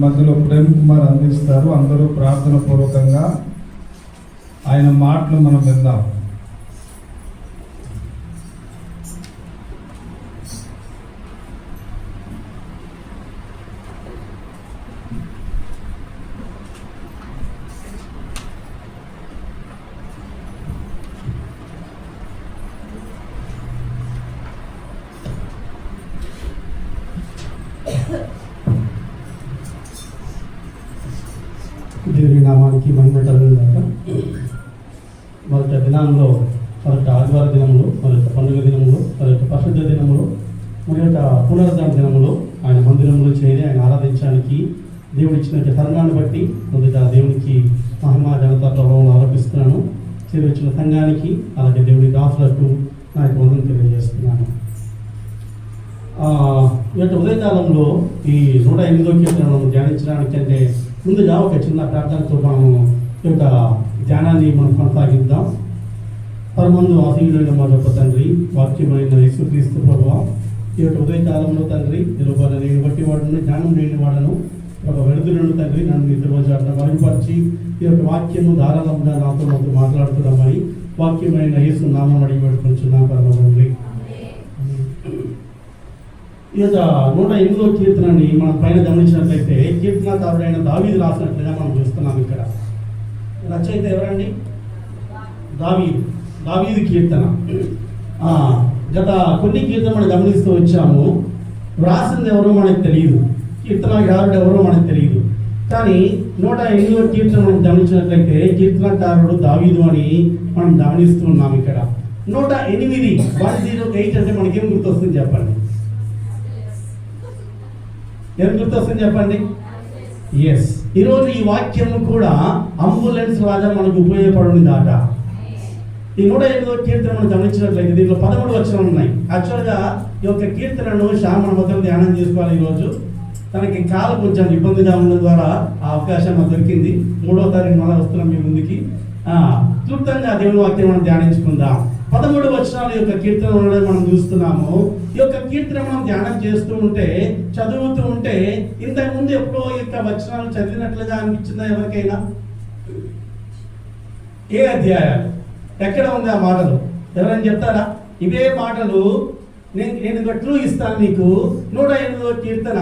మధ్యలో ప్రేమ్ కుమార్ అందిస్తారు. అందరూ ప్రార్థన పూర్వకంగా ఆయన మాటలు మనం విందాం. దేవుని నామానికి మహిమ కలుగుగాక. మరొక దినంలో, మరొక ఆదివార దినంలో, మరొక పండుగ దినంలో, మరొక పరిశుద్ధ దినంలో, మరొక పునరుద్ధరణ దినంలో ఆయన మందిరంలో చేరి ఆయన ఆరాధించడానికి దేవుడు ఇచ్చిన తరుణాన్ని బట్టి మొదట దేవునికి మహిమ ఘనత ప్రభావం ఆరోపిస్తున్నాను. చేరి వచ్చిన సంఘానికి అలాగే దేవుని దాసులకు నా యొక్క వందనం తెలియజేస్తున్నాను. ఈ యొక్క ఉదయకాలంలో ఈ 108వ కీర్తనను ధ్యానించడానికి అంటే ముందుగా ఒక చిన్న ప్రార్థనతో మనము ఈ యొక్క ధ్యానాన్ని మనం కొనసాగిద్దాం. పరమందు ఆశీనుడైన మా యొక్క తండ్రి, వాక్యమైన యేసుక్రీస్తు ప్రభువా, ఈ యొక్క ఉదయకాలంలో తండ్రి నిలువబడిన నేను బట్టి వాడను, జ్ఞానం లేని వాడను, ఒక వెలుతులను తండ్రి నన్ను ఇతరులను మరుగుపరిచి ఈ యొక్క వాక్యము ధారాళంగా నాతో మాట్లాడుతున్నామని వాక్యమైన యేసు నామం అడిగి పెట్టుకుంటున్నాం పరమ తండ్రి. ఈ యొక్క 108వ కీర్తనని మనం పైన గమనించినట్లయితే కీర్తనకారుడైన దావీదు రాసినట్లుగా మనం చూస్తున్నాం. ఇక్కడ రచయిత ఎవరండి? దావీదు కీర్తన. గత కొన్ని కీర్తన మనం గమనిస్తూ వచ్చాము. రాసింది ఎవరో మనకు తెలియదు, కీర్తనకారుడు ఎవరో మనకు తెలియదు. కానీ 108వ కీర్తన మనం గమనించినట్లయితే కీర్తనకారుడు దావీదు అని మనం గమనిస్తూ ఉన్నాం. ఇక్కడ 108 108 అంటే మనకేం గుర్తొస్తుంది చెప్పండి? ఏం గుర్తొస్తుంది చెప్పండి? ఎస్, ఈరోజు ఈ వాక్యం కూడా అంబులెన్స్ లాగా మనకు ఉపయోగపడుతుంది దాట. ఈ 108వ కీర్తన మనం గమనించినట్లయితే దీంట్లో 13 వచనాలు ఉన్నాయి. యాక్చువల్గా ఈ యొక్క కీర్తనను మన మొదలు ధ్యానం చేసుకోవాలి. ఈరోజు తనకి కాలు కొంచెం ఇబ్బందిగా ఉండడం ద్వారా ఆ అవకాశం మనకు దొరికింది. 3వ తారీఖు మళ్ళీ వస్తున్నాం మీ ముందుకి. క్లుప్తంగా దేవుని వాక్యం మనం ధ్యానించుకుందాం. 13 వచనాల యొక్క కీర్తన ఉండడం మనం చూస్తున్నాము. ఈ యొక్క కీర్తన మనం ధ్యానం చేస్తూ ఉంటే, చదువుతూ ఉంటే, ఇంతకుముందు ఎప్పుడో యొక్క వచనాలు చదివినట్లుగా అనిపించిందా ఎవరికైనా? ఏ అధ్యాయాలు, ఎక్కడ ఉంది ఆ మాటలు? ఎవరైనా చెప్తారా? ఇవే మాటలు నేను గట్లు ఇస్తాను మీకు. 108వ కీర్తన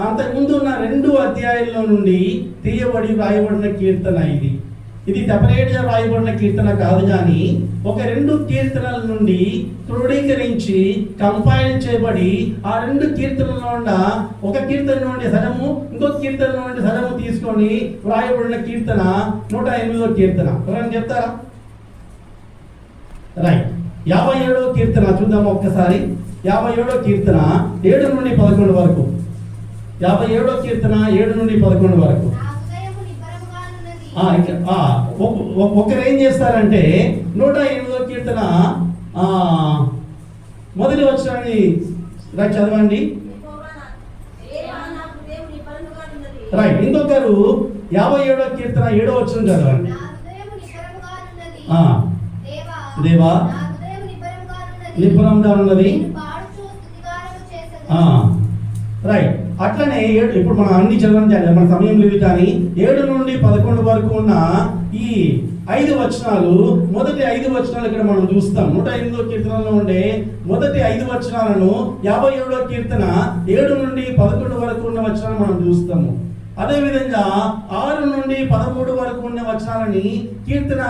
అంతకుముందు ఉన్న 2 అధ్యాయాల్లో నుండి తీయబడి రాయబడిన కీర్తన ఇది సెపరేట్గా రాయబడిన కీర్తన కాదు, కానీ ఒక 2 కీర్తనల నుండి క్రోడీకరించి కంపైల్ చేయబడి ఆ 2 కీర్తనలో ఉన్న ఒక కీర్తన నుండి సగము, ఇంకొక కీర్తన నుండి సగము తీసుకొని రాయబడిన కీర్తన 108వ కీర్తన. ఎవరైనా చెప్తారా? రైట్. 57వ కీర్తన చూద్దాము ఒక్కసారి. 57వ కీర్తన 7 నుండి 11 వరకు. 57వ కీర్తన 7 నుండి 11 వరకు. ఒకరు ఏం చేస్తారంటే 108వ కీర్తన మొదటి వచనాన్ని చదవండి. రైట్. ఇంకొకరు 57వ కీర్తన 7వ వచనం చదవండి. దేవా నిబ్బరంగా ఉన్నది. రైట్. అట్లనే ఇప్పుడు మనం అన్ని చదవండి, మన సమయం లేదు, కానీ 7 నుండి 11 వరకు ఉన్న ఈ 5 వచనాలు, మొదటి 5 వచనాలు ఇక్కడ మనం చూస్తాం. 108వ కీర్తనలో ఉండే మొదటి 5 వచనాలను 57వ కీర్తన 7 నుండి 11 వరకు ఉన్న వచనాలు మనం చూస్తాము. అదేవిధంగా 6 నుండి 13 వరకు ఉన్న వచనాలని కీర్తన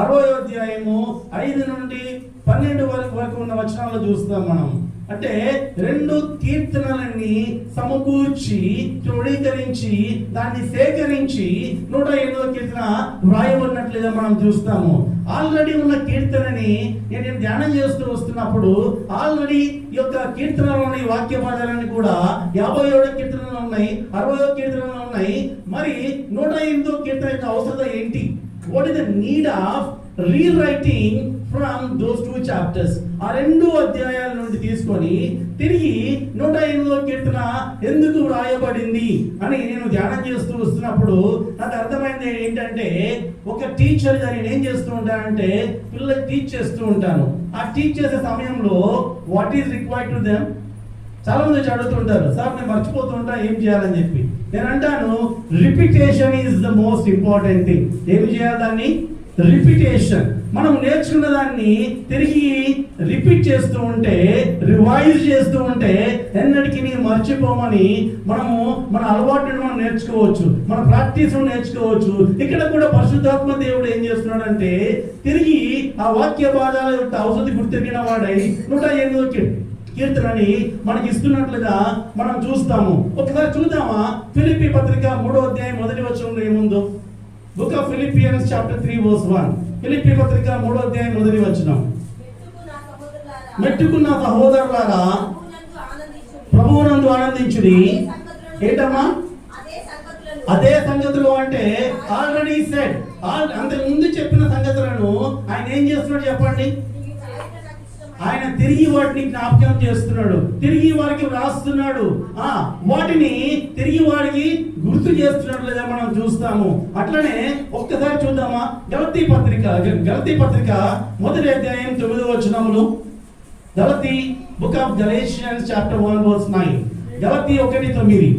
60వ అధ్యాయము 5 నుండి 12 వరకు ఉన్న వచనాలు చూస్తాం మనం. అంటే 2 కీర్తనలని సమకూర్చి క్రోడీకరించి దాన్ని సేకరించి 108వ కీర్తన వ్రాయబడినట్లుగా మనం చూస్తాము. ఆల్రెడీ ఉన్న కీర్తనని నేను ధ్యానం చేస్తూ వస్తున్నప్పుడు ఆల్రెడీ ఈ యొక్క కీర్తనలోని వాక్య పదాలన్నీ కూడా 57వ కీర్తనలో ఉన్నాయి, 60వ కీర్తనలో ఉన్నాయి. మరి 108వ కీర్తన యొక్క అవసరం ఏంటి? What is the need of rewriting from those 2 chapters? ఆ 2 అధ్యాయాల నుండి తీసుకొని తిరిగి 108వ కీర్తన ఎందుకు వ్రాయబడింది అని నేను ధ్యానం చేస్తూ వస్తున్నప్పుడు నాకు అర్థమైంది ఏంటంటే, ఒక టీచర్ గా నేను ఏం చేస్తూ ఉంటానంటే పిల్లలకి టీచ్ చేస్తూ ఉంటాను. ఆ టీచ్ చేసే సమయంలో what is required to them? చాలా మంది వచ్చి అడుగుతుంటారు, సార్ నేను మర్చిపోతూ ఉంటా, ఏం చేయాలని చెప్పి. నేను అంటాను, repetition is the most important thing. ఏం చేయాలి దాన్ని? రిపిటేషన్. మనం నేర్చుకున్న దాన్ని తిరిగి రిపీట్ చేస్తూ ఉంటే, రివైజ్ చేస్తూ ఉంటే ఎన్నటికీ నేను మర్చిపోమని మనము మన అలవాటును మనం నేర్చుకోవచ్చు, మన ప్రాక్టీస్ నేర్చుకోవచ్చు. ఇక్కడ కూడా పరిశుద్ధాత్మ దేవుడు ఏం చేస్తున్నాడంటే తిరిగి ఆ వాక్య భాగాల యొక్క ఔషధి గుర్తెరిగిన వాడై 108వ కీర్తనని మనకి ఇస్తున్నట్లుగా మనం చూస్తాము. ఒకసారి చూద్దామా? ఫిలిప్పీ పత్రిక 3వ అధ్యాయం 1వ వచనంలో ఏముందో? Book of Philippians chapter 3 verse 1. Philippi పత్రిక 3వ అధ్యాయం 1వ వచనం. మెట్టుకున్న సహోదరులారా ప్రభువునందు ఆనందించుడి. ఏంటమ్మా అదే సంగతులు అంటే? ఆల్రెడీ సెడ్, అంతకు ముందు చెప్పిన సంగతులను ఆయన ఏం చేస్తున్నాడు చెప్పండి? ఆయన తిరిగి వాటిని జ్ఞాపకం చేస్తున్నాడు, తిరిగి వారికి వ్రాస్తున్నాడు, వాటిని తిరిగి వారికి గుర్తు చేస్తున్నట్లుగా మనం చూస్తాము. అట్లనే ఒక్కసారి చూద్దామా? గలతీ పత్రిక 1వ అధ్యాయం 9వ వచనములు. గలతీ, book of Galatians chapter 1 verse 9. గలతీ 1:9.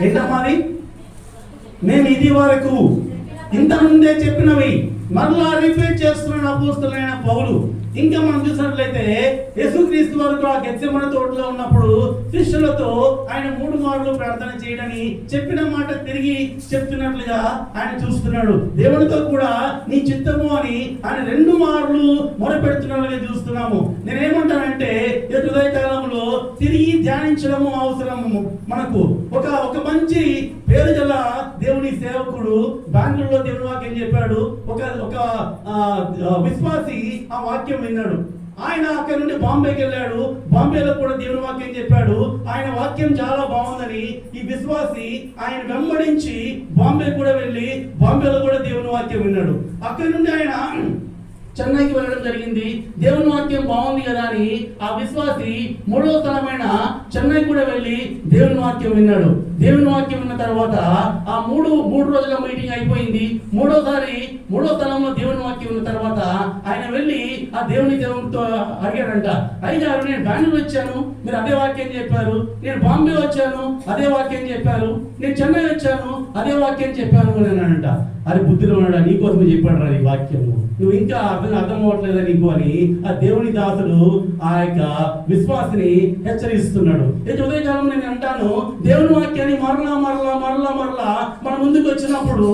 ఏంటమ్మా అది? మేము ఇది వరకు ఇంత ముందే చెప్పినవి మరలా రిపీట్ చేస్తున్నాడు అపోస్తలుడైన పౌలు. ఇంకా మనం చూసినట్లయితే యేసుక్రీస్తు వరకు ఆ గెత్సెమనే తోటలో ఉన్నప్పుడు శిష్యులతో ఆయన 3 మార్లు ప్రార్థన చేయడని చెప్పిన మాట తిరిగి చెప్తున్నట్లుగా ఆయన చూస్తున్నాడు. దేవునితో కూడా నీ చిత్తము అని ఆయన 2 మార్లు మొరపెడుతున్నట్లుగా చూస్తున్నాము. నేనేమంటానంటే ఈ హృదయ కాలంలో తిరిగి ధ్యానించడము అవసరము మనకు. ఒక మంచి పేరు గల దేవుని సేవకుడు బెంగళూరులో దేవుని వాక్యం చెప్పాడు. ఒక విశ్వాసి ఆ వాక్యం విన్నాడు. ఆయన అక్కడ నుండి బాంబేకి వెళ్ళాడు. బాంబేలో కూడా దేవుని వాక్యం చెప్పాడు. ఆయన వాక్యం చాలా బాగుందని ఈ విశ్వాసి ఆయన వెంబడించి బాంబే కూడా వెళ్ళి బాంబేలో కూడా దేవుని వాక్యం విన్నాడు. అక్కడ నుండి ఆయన చెన్నైకి వెళ్ళడం జరిగింది. దేవుని వాక్యం బాగుంది కదా అని ఆ విశ్వాసి 3వ స్థలమైన చెన్నై కూడా వెళ్ళి దేవుని వాక్యం విన్నాడు. దేవుని వాక్యం విన్న తర్వాత ఆ మూడు రోజుల మీటింగ్ అయిపోయింది. 3వ స్థలంలో దేవుని వాక్యం విన్న తర్వాత ఆయన వెళ్ళి ఆ దేవుని దేవునితో అడిగాడంట, అయ్యారు నేను బెంగళూరు వచ్చాను, మీరు అదే వాక్యం చెప్పారు. నేను బాంబే వచ్చాను, అదే వాక్యం చెప్పారు. నేను చెన్నై వచ్చాను, అదే వాక్యం చెప్పాను అని అన్నాడంట. అది బుద్ధిలో ఉన్నాడా? నీకోసమే చెప్పాడు రా ఈ వాక్యము, నువ్వు ఇంకా అర్థం అవ్వట్లేదా నీకు అని ఆ దేవుని దాసుడు ఆ యొక్క విశ్వాసిని హెచ్చరిస్తున్నాడు. ఈ ఉదయకాలం నేను అంటాను, దేవుని వాక్యాన్ని మరలా మన ముందుకు వచ్చినప్పుడు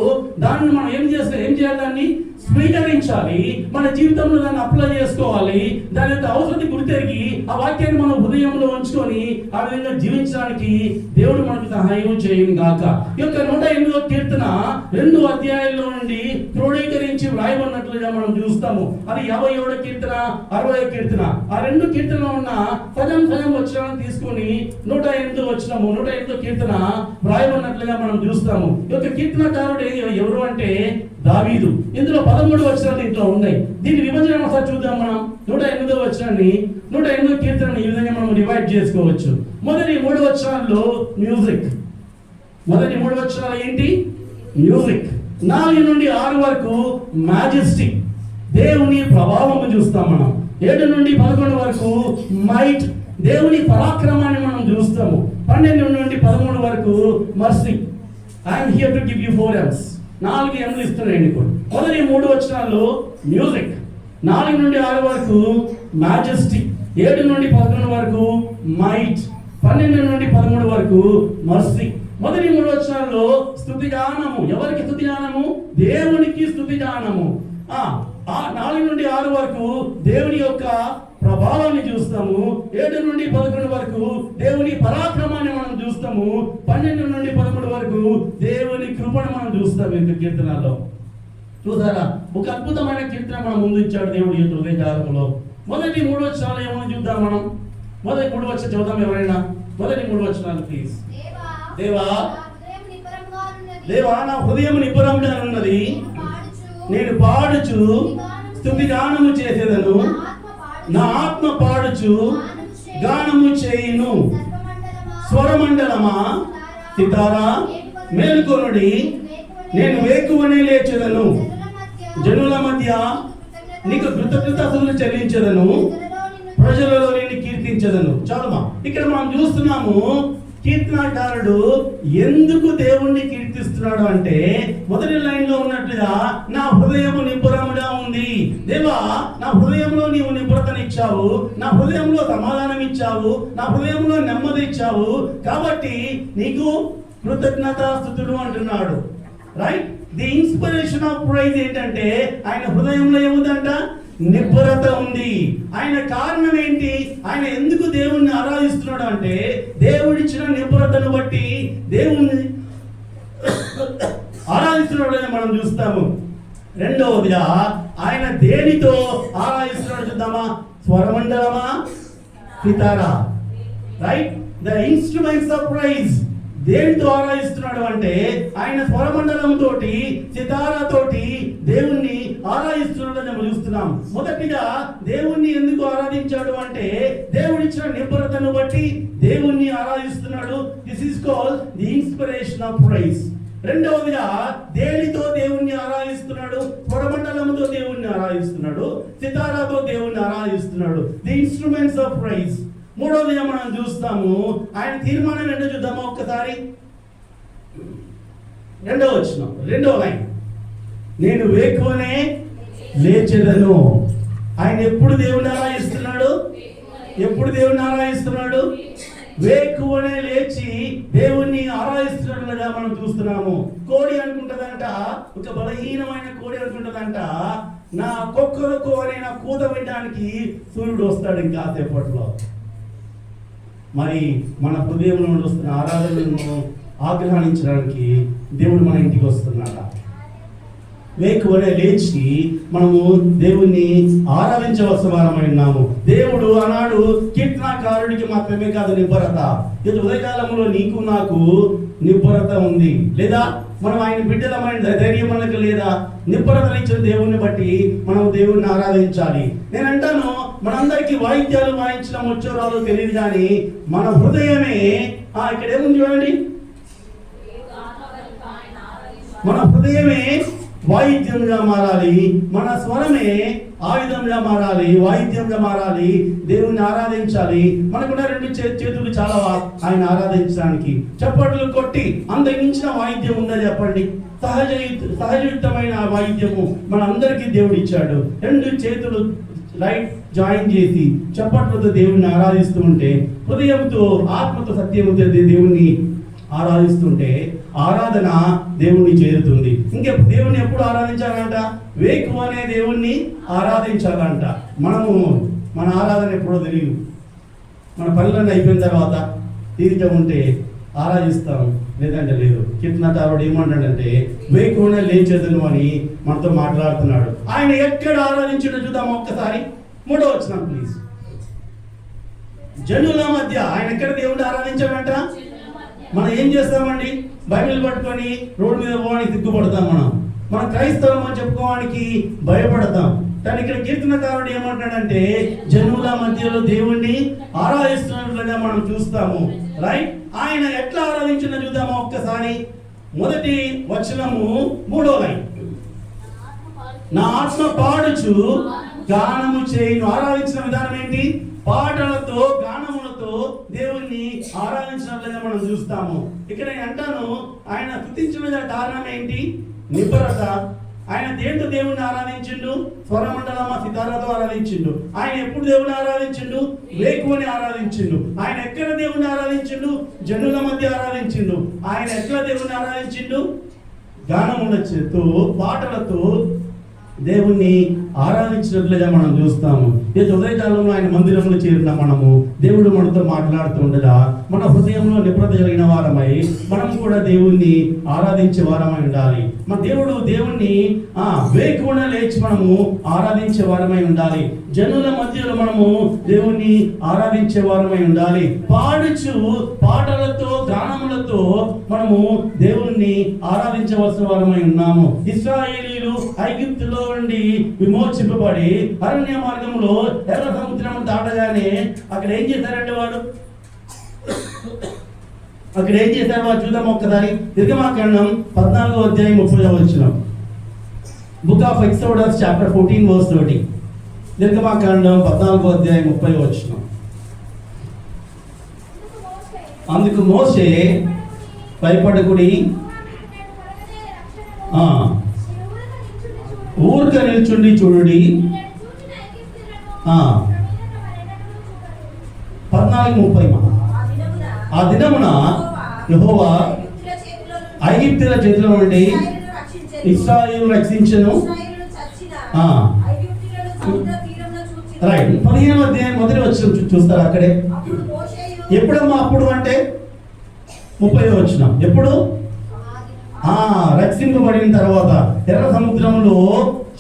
దాన్ని మనం ఏం చేయాలి? దాన్ని స్వీకరించాలి, మన జీవితంలో దాన్ని అప్లై చేసుకోవాలి. దాని యొక్క అవసరం గుర్తెరిగి ఆ వాక్యాన్ని మనం హృదయంలో ఉంచుకొని ఆ విధంగా జీవించడానికి దేవుడు మనకు సహాయం చేయను గాక. ఈ యొక్క 108వ కీర్తన 2 అధ్యాయాల్లో నుండి క్రోడీకరించి వ్రాయబడినట్లుగా మనం చూస్తాము. అది 57వ కీర్తన, 60వ కీర్తన. ఆ 2 కీర్తనలో ఉన్న సగం వచనాలను తీసుకొని 108వ కీర్తన వ్రాయబడినట్లుగా మనం చూస్తాము. ఈ యొక్క కీర్తనకారుడు ఎవరు అంటే దావీదు. ఇందులో 13 వచనాలు ఇంట్లో ఉన్నాయి. దీని విభజన ఒకసారి చూద్దాం మనం. 108వ వచనాన్ని 108వ కీర్తనని ఈ విధంగా మనం డివైడ్ చేసుకోవచ్చు. మొదటి 3 వచనాల్లో మ్యూజిక్. మొదటి 3 వచనాలు ఏంటి? మ్యూజిక్. 4 నుండి 6 వరకు మాజెస్టీ, దేవుని ప్రభావం చూస్తాం మనం. 7 నుండి 11 వరకు మైట్, దేవుని పరాక్రమాన్ని మనం చూస్తాము. 12 నుండి 13 వరకు mercy. I'm here to give you 4 M's. 4 M's ఇస్తున్నాయండి. మొదటి 3 వచనాల్లో మ్యూజిక్, 4 నుండి 6 వరకు మాజెస్టీ, 7 నుండి 11 వరకు మైట్, 12 నుండి 13 వరకు మర్సీ. మొదటి 3 వచనాల్లో స్తుతి గానము. ఎవరికి స్తుతి గానము? దేవునికి స్తుతి గానము. 4 నుండి 6 వరకు దేవుని యొక్క ప్రభావాన్ని చూస్తాము. 7 నుండి 11 వరకు దేవుని పరాక్రమాన్ని మనం చూస్తాము. 12 నుండి 13 వరకు దేవుని కృపను మనం చూస్తాము. ఈ కీర్తనలో చూసారా, ఒక అద్భుతమైన కీర్తన మనం ముందు ఇచ్చాడు దేవుడి యొక్క హృదయకాలంలో. మొదటి 3 వచనాలు ఏమని చూద్దాం మనం. మొదటి 3 వచనం చూద్దాం ఎవరైనా. మొదటి 3 వచనాలు ప్లీజ్. దేవా నా హృదయం నిబ్బరంగా ఉన్నది, నేను పాడుచు స్తుతి గానము చేసేదను, నా ఆత్మ పాడుచు గానము చేయును. స్వరమండలమా సితారా మేలుకొనుడి, నేను వేకువనే లేచెదను, జనుల మధ్య నీకు కృతజ్ఞతలు చెల్లించెదను, ప్రజలలో నేను కీర్తించదను. చాలుమా, ఇక్కడ మనం చూస్తున్నాము కీర్తనాకారుడు ఎందుకు దేవుణ్ణి కీర్తిస్తున్నాడు అంటే, మొదటి లైన్ లో ఉన్నట్లుగా నా హృదయము నిబ్బరముగా ఉంది. దేవా, నా హృదయంలో నీవు నిబ్బరతనిచ్చావు, నా హృదయంలో సమాధానం ఇచ్చావు, నా హృదయంలో నెమ్మది ఇచ్చావు, కాబట్టి నీకు కృతజ్ఞతాస్తుతులు అంటున్నాడు. Right, the inspiration of praise ఏంటంటే ఆయన హృదయంలో ఏముందంట, నిబ్బరత ఉంది. ఆయన కారణం ఏంటి, ఆయన ఎందుకు దేవుణ్ణి ఆరాధిస్తున్నాడు అంటే దేవుడిచ్చిన నిబ్బరతను బట్టి దేవుణ్ణి ఆరాధిస్తున్నాడు అని మనం చూస్తాము. రెండవదిగా ఆయన దేనితో ఆరాధిస్తున్నాడు చూద్దామా, స్వరమండలమా, సితారా. Right, the instruments of praise. దేనితో ఆరాధిస్తున్నాడు అంటే ఆయన స్వరమండలం తోటి, సితారా తోటి దేవుణ్ణి ఆరాధిస్తున్నాడని మనం చూస్తున్నాం. మొదటిగా దేవుణ్ణి ఎందుకు ఆరాధించాడు అంటే దేవుడిచ్చిన నిబ్బరతను బట్టి దేవుణ్ణి ఆరాధిస్తున్నాడు. This is called the inspiration of praise. రెండవదిగా దేనితో దేవుణ్ణి ఆరాధిస్తున్నాడు, స్వరమండలంతో దేవుణ్ణి ఆరాధిస్తున్నాడు, సితారాతో దేవుణ్ణి ఆరాధిస్తున్నాడు, ది ఇన్స్ట్రుమెంట్స్ ఆఫ్ ప్రైజ్. మూడవదిగా మనం చూస్తాము ఆయన తీర్మానం ఏంటో చూద్దామా ఒక్కసారి. రెండవ లైన్, నేను వేకువనే లేచెదను. ఆయన ఎప్పుడు దేవుని ఆరాధిస్తున్నాడు, ఎప్పుడు దేవుని ఆరాధిస్తున్నాడు, వేకువనే లేచి దేవుణ్ణి ఆరాధిస్తున్నట్లుగా మనం చూస్తున్నాము. కోడి అనుకుంటదంట, ఒక బలహీనమైన కోడి అనుకుంటదంట, నా కుక్కలకు అనే నా కూత వినడానికి సూర్యుడు వస్తాడు ఇంకాసేపట్లో. మరి మన హృదయంలో వస్తున్న ఆరాధనలను ఆగ్రహించడానికి దేవుడు మన ఇంటికి వస్తున్నాడా? వేకువనే లేచి మనము దేవుణ్ణి ఆరాధించవలసిన వారమై ఉన్నాము. దేవుడు ఆనాడు కీర్తనాకారుడికి మాత్రమే కాదు నిబ్బరత, ఇది ఉదయకాలంలో నీకు నాకు నిబ్బరత ఉంది లేదా? మనం ఆయన బిడ్డలమైన ధైర్యం మనకు లేదా? నిబ్బరతనిచ్చిన దేవుణ్ణి బట్టి మనం దేవుణ్ణి ఆరాధించాలి. నేను అంటాను, మనందరికీ వాయిద్యాలు వాయించడం వచ్చో రాదో తెలియదు, కానీ మన హృదయమే ఇక్కడ ఏముంది చూడండి, మన హృదయమే వాయిద్యంగా మారాలి, మన స్వరమే ఆయుధంగా మారాలి, వాయిద్యంగా మారాలి, దేవుణ్ణి ఆరాధించాలి. మనకున్న రెండు చేతులు చాలా ఆయన ఆరాధించడానికి. చప్పట్లు కొట్టి అంతకించిన వాయిద్యం ఉందా చెప్పండి? సహజయుక్తమైన వాయిద్యము మన అందరికీ దేవుడు ఇచ్చాడు. రెండు చేతులు రైట్ జాయిన్ చేసి చప్పట్లతో దేవుణ్ణి ఆరాధిస్తూ ఉంటే, హృదయంతో ఆత్మతో సత్యముతో దేవుణ్ణి ఆరాధిస్తుంటే ఆరాధన దేవుణ్ణి చేరుతుంది. ఇంకా దేవుణ్ణి ఎప్పుడు ఆరాధించాలంట? వేకువనే దేవుణ్ణి ఆరాధించాలంట. మనము మన ఆరాధన ఎప్పుడో తెలియదు, మన పనులన్నీ అయిపోయిన తర్వాత తీరిక ఉంటే ఆరాధిస్తాం, లేదంటే లేదు. కీర్తనకారుడు ఏమంటాడంటే వేకువనే లేచెదను అని మనతో మాట్లాడుతున్నాడు. ఆయన ఎక్కడ ఆరాధించాడో చూద్దాం ఒక్కసారి. 3వ వచనం ప్లీజ్. జనుల మధ్య ఆయన ఎక్కడ దేవుణ్ణి ఆరాధించాడంట? మనం ఏం చేస్తామండి? బైబిల్ పట్టుకొని రోడ్డు మీద పోవడానికి సిగ్గుపడతాం. మన క్రైస్తవం అని చెప్పుకోవడానికి భయపడతాం. కానీ ఇక్కడ కీర్తనకారుడు ఏమంటాడంటే జనుల మధ్యలో దేవుణ్ణి ఆరాధిస్తున్నట్లుగా మనం చూస్తాము. రైట్, ఆయన ఎట్లా ఆరాధించిన చూద్దామా ఒక్కసారి. మొదటి వచనము 3వ లైన్, నా ఆత్మ పాడుచు గానము చేయును. ఆరాధించిన విధానం ఏంటి? పాటలతో, గానములతో దేవుణ్ణి ఆరాధించినట్లుగా మనం చూస్తాము. ఇక్కడ నేను అంటాను, ఆయన స్తుతించిన కారణం ఏంటి? నిబ్బరత. ఆయన దేంతో దేవుణ్ణి ఆరాధించిండు? స్వరమండలమా, సితారాతో ఆరాధించిండు. ఆయన ఎప్పుడు దేవుణ్ణి ఆరాధించిండు? వేకువని ఆరాధించిండు. ఆయన ఎక్కడ దేవుణ్ణి ఆరాధించిండు? జనుల మధ్య ఆరాధించిండు. ఆయన ఎట్లా దేవుణ్ణి ఆరాధించిండు? గానములతో, పాటలతో దేవుణ్ణి ఆరాధించినట్లుగా మనం చూస్తాము. ఈ ఉదయకాలంలో ఆయన మందిరంలో చేరిన మనము దేవుడు మనతో మాట్లాడుతూ ఉండగా మన హృదయంలో నిబ్రత కలిగిన వారమై మనం కూడా దేవుణ్ణి ఆరాధించే వారమై ఉండాలి. మన దేవుణ్ణి వేకువనే లేచి మనము ఆరాధించే వారమై ఉండాలి. జనుల మధ్యలో మనము దేవుణ్ణి ఆరాధించే వారమై ఉండాలి. పాడుచు పాటలతో, గానములతో మనము దేవుణ్ణి ఆరాధించవలసిన వారమై ఉన్నాము. ఇశ్రాయేలీయులు ఐగుప్తులో నుండి విమోచింపబడి అరణ్య మార్గంలో ఎర్ర సముద్రం దాటగానే అక్కడ ఏం చేశారంటే వాడు చూద్దాం ఒక్కసారి. నిర్గమాకాండం 14వ అధ్యాయం 30వ వచనం. Book of exodus chapter 14 verse 30. నిర్గమాకాండం 14:30. అందుకు మోషే భయపడకుడి, ఊరిక నిల్చుండి చూడుడి. 14:30. ఆ దినమున యెహోవా ఐగుప్తుల చేతిలో నుండి ఇశ్రాయేలు రక్షించెను. రైట్. 15వ అధ్యాయం మొదటి వచ్చిన చూస్తారు అక్కడే. ఎప్పుడమ్మా అప్పుడు అంటే 30వ వచనం. ఎప్పుడు? రక్షింపబడిన తర్వాత, ఎర్ర సముద్రంలో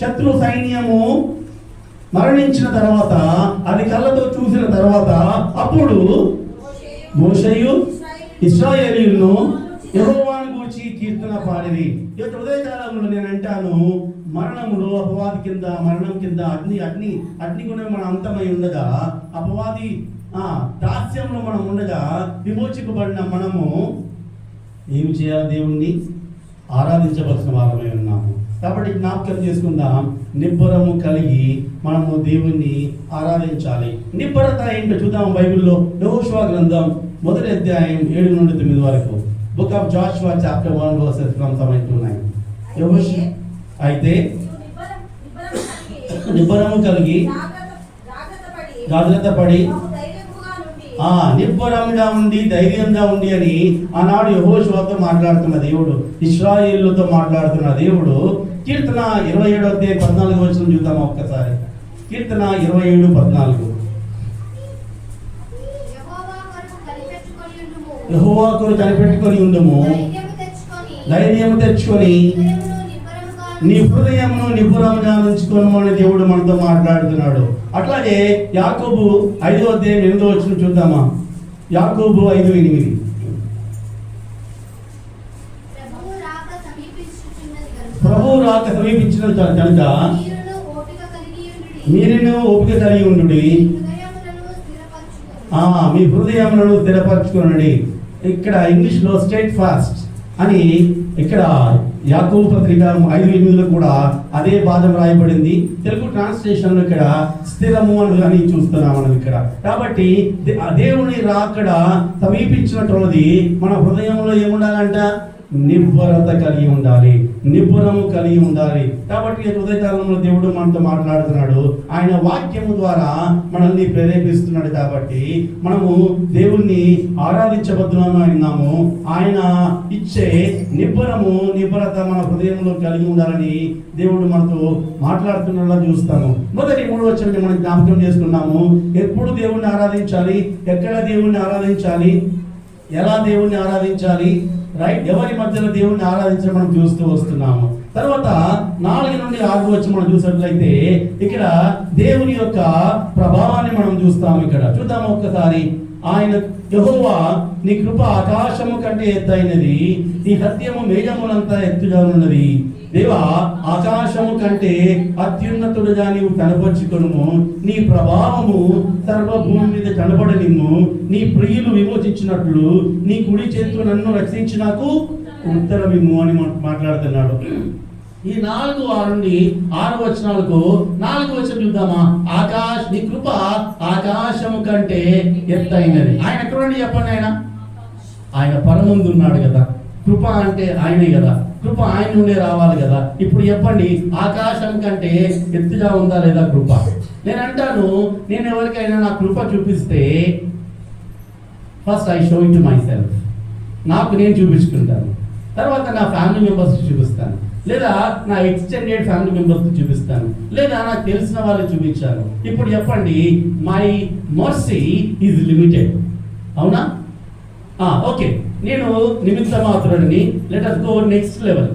శత్రు సైన్యము మరణించిన తర్వాత, అది కళ్ళతో చూసిన తర్వాత, అప్పుడు మోషేయు ఇశ్రాయేలీయులను యెహోవాను గూర్చి కీర్తన పాడిరి. ఈ ఉదయకాలంలో నేను అంటాను, మరణములో అపవాది కింద, మరణం కింద అగ్ని కూడా మనం అంతమై ఉండగా, అపవాది దాస్యంలో మనం ఉండగా విమోచింపబడిన మనము ఏమి చేయాలి? దేవుణ్ణి ఆరాధించవలసిన వారమై ఉన్నాము. కాబట్టి జ్ఞాపకం చేసుకుందాం, నిబ్బరము కలిగి మనము దేవుణ్ణి ఆరాధించాలి. నిబ్బరత ఏంటో చూద్దాం. బైబిల్లో యెహోషువ గ్రంథం 1వ అధ్యాయం 7 నుండి 9 వరకు. Book of Jashuva chapter 1 verses from 7 to 9. యెహోషువ అయితే నిబ్బరము కలిగి జాగ్రత్త పడి నిబ్బరంగా ఉండి ధైర్యంగా ఉండి అని ఆనాడు యెహోషువతో మాట్లాడుతున్న దేవుడు, ఇశ్రాయేలుతో మాట్లాడుతున్న దేవుడు. కీర్తన 27వ అధ్యాయం 14వ వచనం చూద్దాం ఒక్కసారి. కీర్తన 27:14. యెహోవా కొరకు కనిపెట్టుకొని ఉండుము, ధైర్యము తెచ్చుకొని నీ హృదయమును నిబ్బరముగా ఉంచుకొనుమని దేవుడు మనతో మాట్లాడుతున్నాడు. అట్లాగే యాకోబు 5వ అధ్యాయం 8వ వచనం చూద్దామా. యాకోబు 5:8. ప్రభువు రాక సమీపించిన కనుక మీరును ఓపిక కలిగి ఉండుడి, మీ హృదయములను స్థిరపరచుకోనండి. ఇక్కడ ఇంగ్లీష్లో స్టేట్ ఫాస్ట్ అని, ఇక్కడ యాకోబు పత్రిక 5:8లో కూడా అదే భాగం రాయబడింది. తెలుగు ట్రాన్స్లేషన్ లో ఇక్కడ స్థిరము అని చూస్తున్నాం మనం ఇక్కడ. కాబట్టి దేవుని రాకడ సమీపించినటువంటిది మన హృదయంలో ఏముండాలంట? నిబ్బరత కలిగి ఉండాలి, నిబ్బరము కలిగి ఉండాలి. కాబట్టి ఉదయకాలంలో దేవుడు మనతో మాట్లాడుతున్నాడు, ఆయన వాక్యము ద్వారా మనల్ని ప్రేరేపిస్తున్నాడు. కాబట్టి మనము దేవుణ్ణి ఆరాధించబద్దున్నాము. ఆయన ఇచ్చే నిబ్బరత మన హృదయంలో కలిగి ఉండాలని దేవుడు మనతో మాట్లాడుతున్నలా చూస్తాము. మొదటి 3 వచనాన్ని మనం జ్ఞాపకం చేసుకున్నాము. ఎప్పుడు దేవుణ్ణి ఆరాధించాలి, ఎక్కడ దేవుణ్ణి ఆరాధించాలి, ఎలా దేవుణ్ణి ఆరాధించాలి, రైట్, ఎవరి మధ్యలో దేవుణ్ణి ఆరాధించడం మనం చూస్తూ వస్తున్నాము. తర్వాత 4 నుండి 6 వచ్చి మనం చూసినట్లయితే ఇక్కడ దేవుని యొక్క ప్రభావాన్ని మనం చూస్తాము. ఇక్కడ చూద్దాము ఒక్కసారి. ఆయన యెహోవా నీ కృప ఆకాశము కంటే ఎత్తైనది, నీ సత్యము మేఘములంతా ఎత్తుగా ఉన్నది. దేవా, ఆకాశము కంటే అత్యున్నతుడుగా నీవు కనపరుచుకొనుము, నీ ప్రభావము సర్వభూమి మీద కనబడనిమ్ము. నీ ప్రియులు విమోచించినట్లు నీ కుడి చేతితో నన్ను రక్షించి నాకు ఉత్తరమిమ్ము అని మాట్లాడుతున్నాడు. ఈ 4, 6 నుండి 6 వచనాలకు 4 వచనం చూద్దామా. నీ కృప ఆకాశము కంటే ఎత్తైనది. ఆయన ఎక్కడండి చెప్పండి. ఆయన పరమందు ఉన్నాడు కదా. కృప అంటే ఆయనే కదా, కృప ఆయన నుండే రావాలి కదా. ఇప్పుడు చెప్పండి, ఆకాశం కంటే ఎత్తుగా ఉందా లేదా కృప? నేను అంటాను, నేను ఎవరికైనా నా కృప చూపిస్తే first I show it my self. నాకు నేను చూపించుకుంటాను, తర్వాత నా ఫ్యామిలీ మెంబర్స్ చూపిస్తాను, లేదా నా ఎక్స్టెండెడ్ ఫ్యామిలీ మెంబర్స్ చూపిస్తాను, లేదా నాకు తెలిసిన వాళ్ళు చూపించాను. ఇప్పుడు చెప్పండి, మై మర్సీ ఈజ్ లిమిటెడ్. అవునా? ఓకే, నేను నిమిత్త మాత్రుడిని. Let us go next level,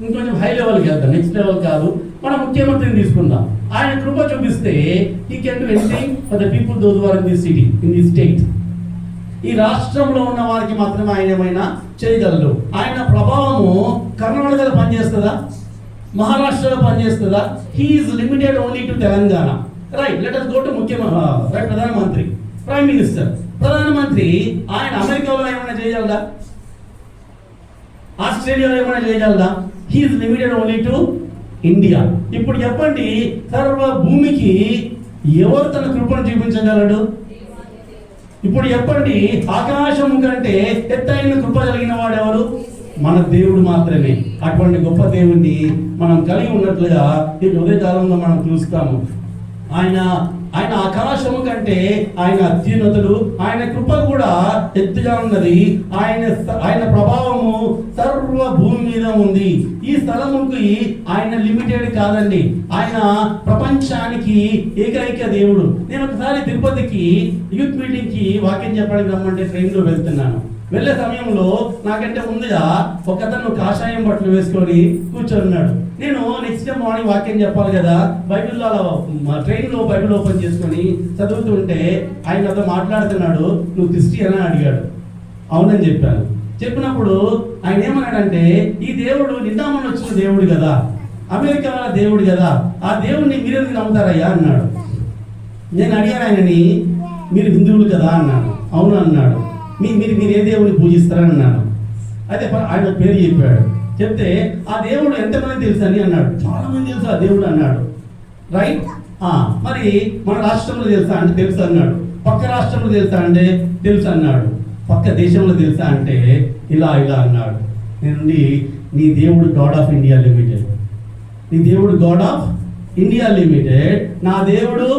ఇంకొంచెం హై లెవెల్కి వెళ్తాం. నెక్స్ట్ లెవెల్ కాదు, మన ముఖ్యమంత్రిని తీసుకుందాం. ఆయన కృప చూపిస్తే he can do anything for the people those who are in this city, in this state. ఈ రాష్ట్రంలో ఉన్న వారికి మాత్రమే ఆయన ఏమైనా చేయగలరు. ఆయన ప్రభావము కర్ణాటకలో పనిచేస్తుందా, మహారాష్ట్రలో పనిచేస్తుందా? He is limited only to Telangana. Right, let us go to ప్రధానమంత్రి, ప్రైమ్ మినిస్టర్. ప్రధానమంత్రి ఆయన అమెరికాలో ఏమైనా చేయగలదా, ఆస్ట్రేలియాలో ఏమైనా చేయగలదా? He is limited only to India. ఇప్పుడు చెప్పండి, సర్వ భూమికి ఎవరు తన కృపను చూపించగలడు? ఇప్పుడు చెప్పండి, ఆకాశం కంటే ఎత్తైన కృప కలిగిన వాడు ఎవరు? మన దేవుడు మాత్రమే. అటువంటి గొప్ప దేవుణ్ణి మనం కలిగి ఉన్నట్లుగా ఈ ఉదయకాలంలో మనం చూస్తాము. ఆయన ఆకాశము కంటే ఆయన అత్యున్నతుడు. ఆయన కృప కూడా ఎత్తుగా ఉన్నది. ఆయన ప్రభావము సర్వ భూమి మీద ఉంది. ఈ స్థలముకి ఆయన లిమిటెడ్ కాదండి. ఆయన ప్రపంచానికి ఏకైక దేవుడు. నేను ఒకసారి తిరుపతికి యూత్ మీటింగ్ కి వాక్యం చెప్పడానికి రమ్మంటే ట్రైన్లో వెళ్తున్నాను. వెళ్ళే సమయంలో నాకంటే ముందుగా ఒకతను కాషాయం బట్టలు వేసుకొని కూర్చొన్నాడు. నేను నెక్స్ట్ డే మార్నింగ్ వాక్యం చెప్పాలి కదా, బైబిల్లో ట్రైన్లో బైబిల్ ఓపెన్ చేసుకొని చదువుతూ ఉంటే ఆయన నాతో మాట్లాడుతున్నాడు. నువ్వు క్రిస్టియన్ అని అడిగాడు. అవునని చెప్పాను. చెప్పినప్పుడు ఆయన ఏమన్నాడంటే, ఈ దేవుడు నిందామని వచ్చిన దేవుడు కదా, అమెరికా వాళ్ళ దేవుడు కదా, ఆ దేవుడిని మీరెందుకు నమ్ముతారయ్యా అన్నాడు. నేను అడిగాను ఆయనని, మీరు హిందువులు కదా అన్నాను. అవును అన్నాడు. మీరు ఏ దేవుడిని పూజిస్తారని అన్నాను. అయితే ఆయన పేరు చెప్పాడు. చెప్తే ఆ దేవుడు ఎంతమంది తెలుసు అని అన్నాడు. చాలా మంది తెలుసు ఆ దేవుడు అన్నాడు. రైట్. మరి మన రాష్ట్రంలో తెలుసా అంటే తెలుసు అన్నాడు. పక్క రాష్ట్రంలో తెలుసా అంటే తెలుసు అన్నాడు. పక్క దేశంలో తెలుసా అంటే ఇలా అన్నాడు. నేను నీ దేవుడు గాడ్ ఆఫ్ ఇండియా లిమిటెడ్. నీ దేవుడు గాడ్ ఆఫ్ ఇండియా లిమిటెడ్. నా దేవుడు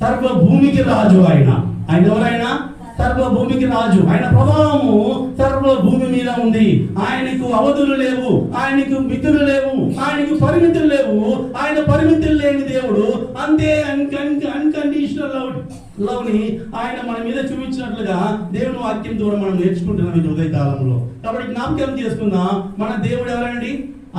సర్వ భూమికి రాజు. ఆయన ఎవరైనా సర్వ భూమికి రాజు. ఆయన ప్రభావము సర్వ భూమి మీద ఉంది. ఆయనకు అవధులు లేవు, ఆయనకు మితులు లేవు, ఆయనకు పరిమితులు లేవు. ఆయన పరిమితులు లేని దేవుడు. అంతే అన్కండిషనల్ లవ్ని ఆయన మన మీద చూపించినట్లుగా దేవుని వాక్యం ద్వారా మనం నేర్చుకుంటున్నాం ఈ ఉదయ కాలంలో. కాబట్టి జ్ఞాపకం చేసుకుందాం, మన దేవుడు ఎవరండి?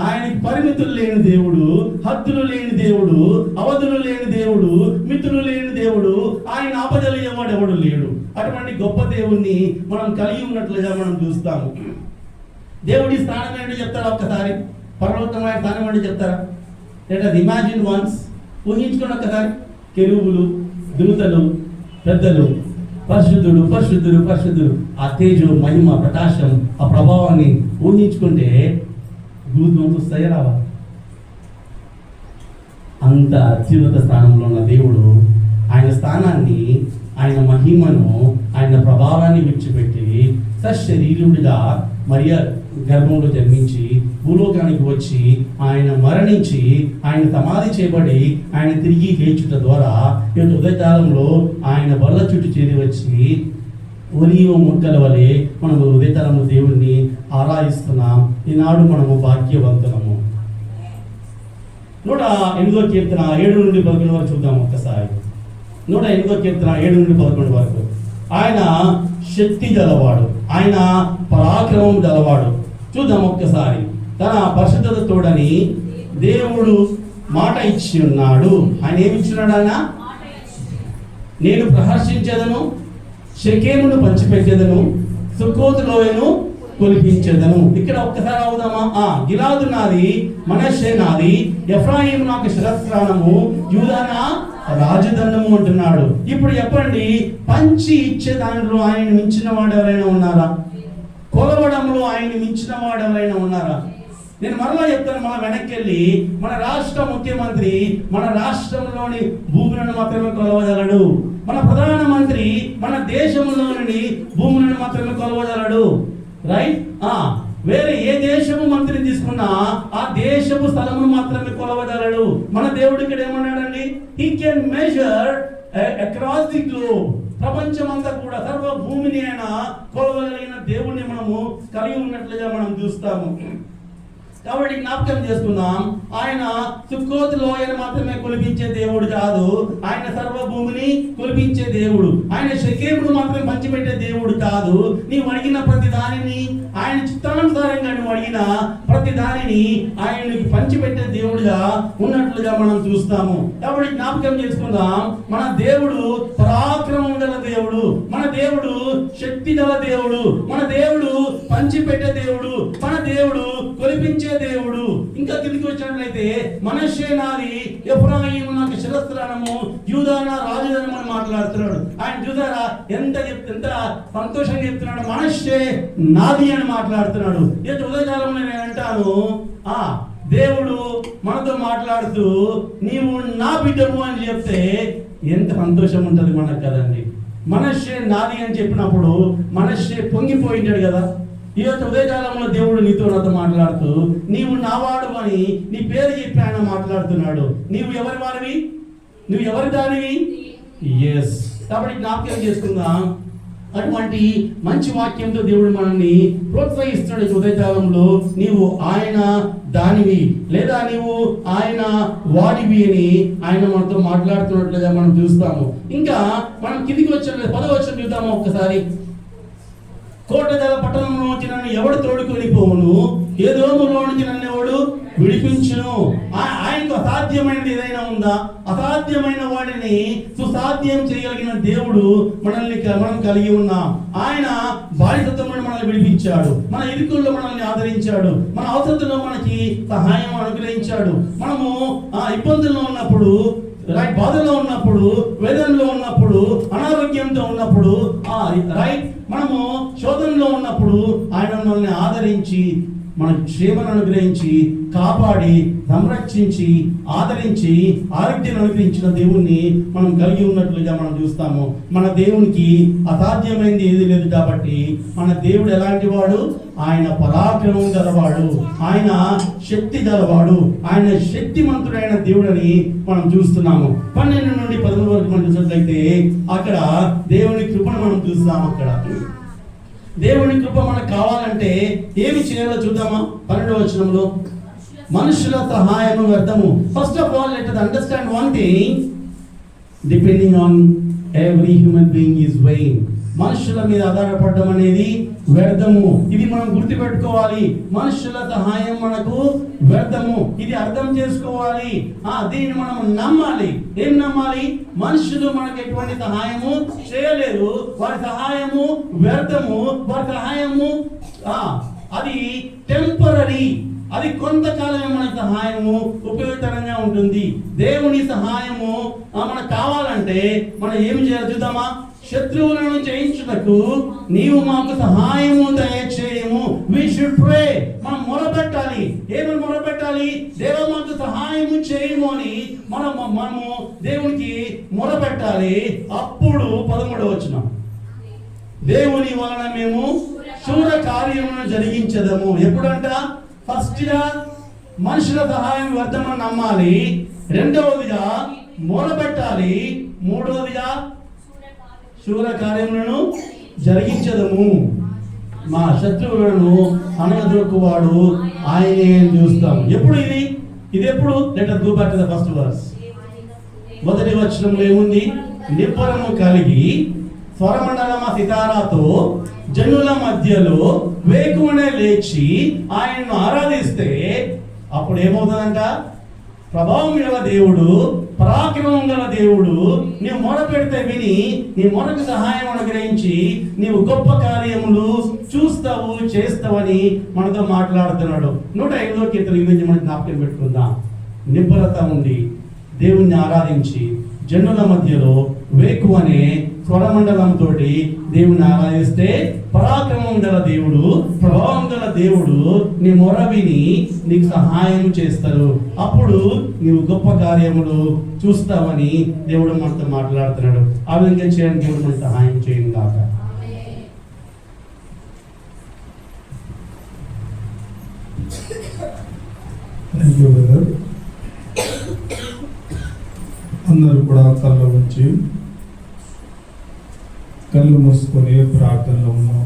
ఆయనకి పరిమితులు లేని దేవుడు, హద్దులు లేని దేవుడు, అవధులు లేని దేవుడు, మిత్రులు లేని దేవుడు. ఆయన ఆపదలియేవాడు ఎవడు లేడు. అటువంటి గొప్ప దేవుణ్ణి మనం కలిగి ఉన్నట్లుగా మనం చూస్తాము. దేవుడి స్థానం ఏంటో చెప్తారా? ఒక్కసారి పరలోకమైన స్థానం ఏంటో చెప్తారా? Let us imagine once. ఊహించుకోండి ఒక్కసారి. కెరూబులు, దూతలు, పెద్దలు, పరిశుద్ధుడు పరిశుద్ధుడు పరిశుద్ధుడు. ఆ తేజు, మహిమ, ప్రకాశం, ఆ ప్రభావాన్ని ఊహించుకుంటే వస్తాయి రావా? అంత అత్యున్నత స్థానంలో ఉన్న దేవుడు ఆయన స్థానాన్ని, ఆయన మహిమను, ఆయన ప్రభావాన్ని విడిచిపెట్టి సశరీరుడిగా మరియ గర్భంలో జన్మించి భూలోకానికి వచ్చి ఆయన మరణించి ఆయన సమాధి చేయబడి ఆయన తిరిగి లేచుట ద్వారా ఈ ఉదయకాలంలో ఆయన బల్ల చుట్టూ చేరి వచ్చి ఒలివ మొక్కల వలె మనము ఉదయకాలంలో దేవుణ్ణి ఆరాధిస్తున్నాం. ఈనాడు మనము భాగ్యవంతులము. 108వ కీర్తన 7 నుండి 11 వరకు చూద్దాం ఒక్కసారి. 108వ కీర్తన 7 నుండి 11 వరకు. ఆయన శక్తి గలవాడు, ఆయన పరాక్రమం గలవాడు. చూద్దాం ఒక్కసారి. తన పరిశుద్ధత తోడని దేవుడు మాట ఇచ్చి ఉన్నాడు. ఆయన ఏమి ఇచ్చినాడు? ఆయన నేను ప్రహర్షించేదను, షెకెమును పంచిపెట్టేదను, సుక్కోతు లోయను కొలిపించేదను. ఇక్కడ ఒక్కసారి అవుదామా? గిలాదు నాది, మనష్షే నాది, ఎఫ్రాయిము నాకు శిరస్త్రాణము, యూదా నా రాజదండము అంటున్నాడు. ఇప్పుడు చెప్పండి, పంచి ఇచ్చే దాంట్లో ఆయన మించిన వాడు ఎవరైనా ఉన్నారా? కొలవడంలో ఆయన మించిన వాడు ఎవరైనా ఉన్నారా? నేను మరలా చెప్తాను, మన వెనక్కి వెళ్ళి మన రాష్ట్ర ముఖ్యమంత్రి మన రాష్ట్రంలోని భూములను మాత్రమే కొలవగలడు. మన ప్రధానమంత్రి మన దేశంలోని భూములను మాత్రమే కొలవగలడు. రైట్. వేరే ఏ దేశము మంత్రిని తీసుకున్నా ఆ దేశపు స్థలమును మాత్రమే కొలవగలడు. మన దేవుడు ఇక్కడ ఏమన్నాడండి? He can measure across the globe. ప్రపంచమంతా కూడా సర్వ భూమిని ఆయన కొలవగలిగిన దేవుణ్ణి మనము కలిగి ఉన్నట్లుగా మనం చూస్తాము. కాబట్టి జ్ఞాపకం చేసుకుందాం, ఆయన సుక్కోతు లోయను మాత్రమే కొలిపించే దేవుడు కాదు, ఆయన సర్వభూమిని కొలిపించే దేవుడు. ఆయన షెకెమును మాత్రమే పంచిపెట్టే దేవుడు కాదు. నీవు అడిగిన ప్రతి దానిని ఆయన చిత్తానుసారంగా నువ్వు అడిగిన ప్రతి దానిని ఆయనకి పంచిపెట్టే దేవుడుగా ఉన్నట్లుగా మనం చూస్తాము. కాబట్టి జ్ఞాపకం చేసుకుందాం, మన దేవుడు పరాక్రమం గల దేవుడు, మన దేవుడు శక్తి గల దేవుడు, మన దేవుడు పంచిపెట్టే దేవుడు, మన దేవుడు కొలిపించే దేవుడు. ఇంకా కిందికి వచ్చినట్లయితే మనష్షే నాది, ఎఫ్రాయిము నాకు శిరస్త్రాణము, యూదా నా రాజధాని అని మాట్లాడుతున్నాడు. ఆయన చూసారా ఎంత సంతోషంగా చెప్తున్నాడు, మనష్షే నాది అని మాట్లాడుతున్నాడు. ఈ ఉదయకాలంలో నేను అంటాను, దేవుడు మనతో మాట్లాడుతూ నీవు నా బిడ్డము అని చెప్తే ఎంత సంతోషం ఉంటుంది మనకు కదండి. మనశ్శే నాది అని చెప్పినప్పుడు మనశ్శే పొంగిపోయింటాడు కదా. ఈ యొక్క ఉదయకాలంలో దేవుడు నీతో నాతో మాట్లాడుతూ నీవు నావాడు అని నీ పేరు చెప్పి ఆయన మాట్లాడుతున్నాడు. నీవు ఎవరి వారివి? నువ్వు ఎవరి దానివి? ఎస్. కాబట్టి జ్ఞాపకం చేసుకుందాం. అటువంటి మంచి వాక్యంతో దేవుడు మనల్ని ప్రోత్సహిస్తున్నాడు. ఈ ఉదయకాలంలో నీవు ఆయన దానివి లేదా నీవు ఆయన వాడివి అని ఆయన మనతో మాట్లాడుతున్నట్లుగా మనం చూస్తాము. ఇంకా మనం కిందికి వచ్చిన 10వ వచనం చూద్దాము ఒక్కసారి. కోటగల పట్టణంలో నుంచి నన్ను ఎవడు తోడుకొని పోవును, ఏదోములో నుంచి నన్ను ఎవడు విడిపించును. ఆయనకు అసాధ్యమైనది ఏదైనా ఉందా? అసాధ్యమైన వాడిని సుసాధ్యం చేయగలిగిన దేవుడు మనం కలిగి ఉన్నాం. ఆయన బాధితత్వంలో మనల్ని విడిపించాడు, మన ఇరుకుల్లో మనల్ని ఆదరించాడు, మన అవసరంలో మనకి సహాయం అనుగ్రహించాడు. మనము ఇబ్బందుల్లో ఉన్నప్పుడు, బాధలో ఉన్నప్పుడు, వేదనలో ఉన్నప్పుడు, అనారోగ్యంతో ఉన్నప్పుడు, మనము శోధనలో ఉన్నప్పుడు ఆయన మనల్ని ఆదరించి మన క్షేమను అనుగ్రహించి కాపాడి సంరక్షించి ఆదరించి ఆరోగ్యాన్ని అనుగ్రహించిన దేవుణ్ణి మనం కలిగి ఉన్నట్లుగా మనం చూస్తాము. మన దేవునికి అసాధ్యమైనది ఏది లేదు కాబట్టి మన దేవుడు ఎలాంటి వాడు? ఆయన పరాక్రమం గలవాడు, ఆయన శక్తి గలవాడు, ఆయన శక్తిమంతుడైన దేవుడని మనం చూస్తున్నాము. 12 నుండి 13 వరకు మనం చూసినట్లయితే అక్కడ దేవుని కృపను మనం చూస్తాము. అక్కడ దేవుని కృప మనకు కావాలంటే ఏమి చేయాలో చూద్దామా? 12వ వచనంలో మనుషుల సహాయము వ్యర్థము. First of all let us understand one thing, depending on every human being is vain. మనుషుల మీద ఆధారపడడం అనేది వ్యర్థము. ఇది మనం గుర్తుపెట్టుకోవాలి. మనుషుల సహాయం మనకు వ్యర్థము. ఇది అర్థం చేసుకోవాలి. దీన్ని మనం నమ్మాలి. ఏం నమ్మాలి? మనుషులు మనకు ఎటువంటి సహాయము చేయలేరు. వారి సహాయము వ్యర్థము. వారి సహాయము అది టెంపరరీ. అది కొంతకాలమే మన సహాయము ఉపయోగకరంగా ఉంటుంది. దేవుని సహాయము మనకు కావాలంటే మనం ఏమి చేయాలి చూద్దామా? శత్రువులను జయించుటకు నీవు మాకు సహాయము దయచేయము. we should pray. మనం మొరపెట్టాలి. ఏమని మొరపెట్టాలి? దేవా మాకు సహాయము చేయము అని మనము దేవునికి మొరపెట్టాలి. అప్పుడు 13వ వచనం, దేవుని వలన మేము శూర కార్యములను జరిగించదము. ఎప్పుడంట? ఫస్ట్ గా మనుషుల సహాయం వ్యర్థమని నమ్మాలి. రెండవదిగా మొరపెట్టాలి. మూడవదిగా శూర కార్యములను జరిగించదము. మా శత్రువులను అనగదొక్కువాడు ఆయనే చూస్తాం. ఎప్పుడు ఇది ఎప్పుడు? Let us go back to the first verse. మొదటి వచనంలో ఏముంది? నిబ్బరము కలిగి స్వరమండలమ సితారాతో జనుల మధ్యలో వేకువనే లేచి ఆయనను ఆరాధిస్తే అప్పుడు ఏమవుతుందంట? ప్రభావం గల దేవుడు, పరాక్రమం గల దేవుడు నీవు మొర పెడితే విని నీ మొరకు సహాయం అనుగ్రహించి నీవు గొప్ప కార్యములు చూస్తావు, చేస్తావని మనతో మాట్లాడుతున్నాడు. 105వ కీర్తన గురించి మనం జ్ఞాపకం పెట్టుకుందాం. నిబ్బరత ఉండి దేవుణ్ణి ఆరాధించి జనుల మధ్యలో వేకువనే స్వరమండలంతో దేవుని ఆరాధిస్తే పరాక్రమం గల దేవుడు, ప్రభావం గల దేవుడు నీ మొర విని నీకు సహాయం చేస్తారు. అప్పుడు నీవు గొప్ప కార్యములు చూస్తావని దేవుడు మనతో మాట్లాడుతున్నాడు. ఆ విధంగా చేయడానికి దేవుడు మనకు సహాయం చేయను కాక. అందరూ కూడా తల ఉంచి కళ్ళు మూసుకొని ప్రార్థనలో ఉన్నాం.